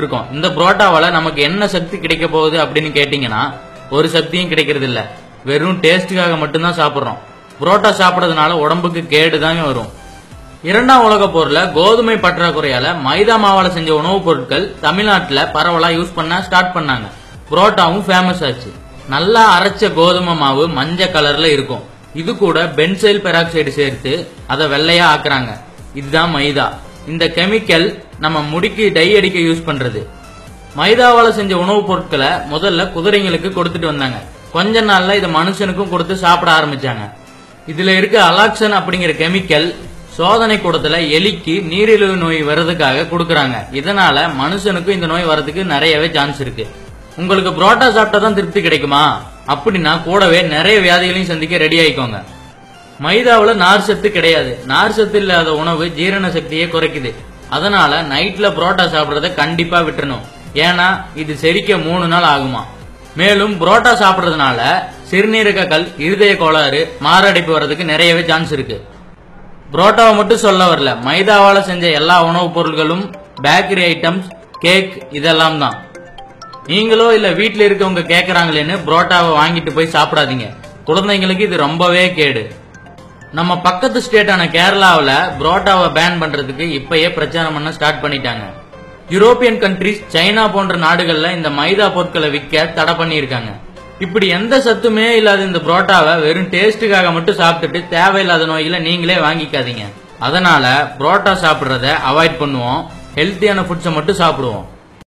இருக்கோம். இந்த புரோட்டாவால நமக்கு என்ன சக்தி கிடைக்க போகுது அப்படின்னு கேட்டீங்கன்னா ஒரு சக்தியும் கிடைக்கிறது இல்ல. வெறும் டேஸ்டுக்காக மட்டும்தான் சாப்பிடுறோம். புரோட்டா சாப்பிடறதுனால உடம்புக்கு கேடு தான் வரும். இரண்டாம் உலக போர்ல கோதுமை பற்றாக்குறையால மைதா மாவால செஞ்ச உணவுப் பொருட்கள் தமிழ்நாட்டுல பரவலா யூஸ் பண்ண ஸ்டார்ட் பண்ணாங்க. புரோட்டாவும் ஃபேமஸ் ஆச்சு. நல்லா அரைச்ச கோதுமை மாவு மஞ்சள் கலர்ல இருக்கும். இது கூட பென்சைல் பெராக்சைடு சேர்த்து அதை வெள்ளையா ஆக்குறாங்க. இதுதான் மைதா. இந்த கெமிக்கல் நம்ம முடிக்கு டை அடிக்க யூஸ் பண்றது. மைதாவால செஞ்ச உணவுப் பொருட்களை முதல்ல குதிரைங்களுக்கு கொடுத்துட்டு வந்தாங்க. கொஞ்ச நாள்ல இதை மனுஷனுக்கும் கொடுத்து சாப்பிட ஆரம்பிச்சாங்க. இதுல இருக்க அலாக்சன் அப்படிங்கிற கெமிக்கல் சோதனை கூடத்துல எலிக்கு நீரிழிவு நோய் வர்றதுக்காக கொடுக்கறாங்க. இதனால மனுஷனுக்கும் இந்த நோய் வர்றதுக்கு நிறையவே சான்ஸ் இருக்கு. உங்களுக்கு புரோட்டா சாப்பிட்டா தான் திருப்தி கிடைக்குமா? அப்படின்னா கூடவே நிறைய வியாதிகளையும் சந்திக்க ரெடி ஆயிக்கோங்க. மைதாவுல நார் சத்து கிடையாது. நார் சத்து இல்லாத உணவு ஜீரண சக்தியை குறைக்குது. அதனால நைட்ல புரோட்டா சாப்பிடறத கண்டிப்பா விட்டுறணும். ஏன்னா இது செரிக்க 3 நாள் ஆகுமா. மேலும் புரோட்டா சாப்பிடறதுனால சிறுநீரக கல், இருதய கோளாறு, மாரடைப்பு வர்றதுக்கு நிறையவே சான்ஸ் இருக்கு. புரோட்டாவை மட்டும் சொல்ல வரல, மைதாவால செஞ்ச எல்லா உணவுப் பொருட்களும், பேக்கரி ஐட்டம்ஸ், கேக் இதெல்லாம் தான். நீங்களோ இல்ல வீட்டுல இருக்கவங்க கேக்குறாங்களேன்னு புரோட்டாவை வாங்கிட்டு போய் சாப்பிடாதீங்க. குழந்தைங்களுக்கு இது ரொம்பவே கேடு. நம்ம பக்கத்து ஸ்டேட்டான கேரளாவில புரோட்டாவை பேன் பண்றதுக்கு இப்பயே பிரச்சாரம் பண்ண ஸ்டார்ட் பண்ணிட்டாங்க. யூரோப்பியன் கண்ட்ரிஸ், சைனா போன்ற நாடுகள்ல இந்த மைதா பொருட்களை விற்க தடை பண்ணியிருக்காங்க. இப்படி எந்த சத்துமே இல்லாத இந்த புரோட்டாவை வெறும் டேஸ்டுக்காக மட்டும் சாப்பிட்டுட்டு தேவையில்லாத நோய்களை நீங்களே வாங்கிக்காதீங்க. அதனால புரோட்டா சாப்பிடுறத அவாய்ட் பண்ணுவோம். ஹெல்த்தியான ஃபுட்ஸை மட்டும் சாப்பிடுவோம்.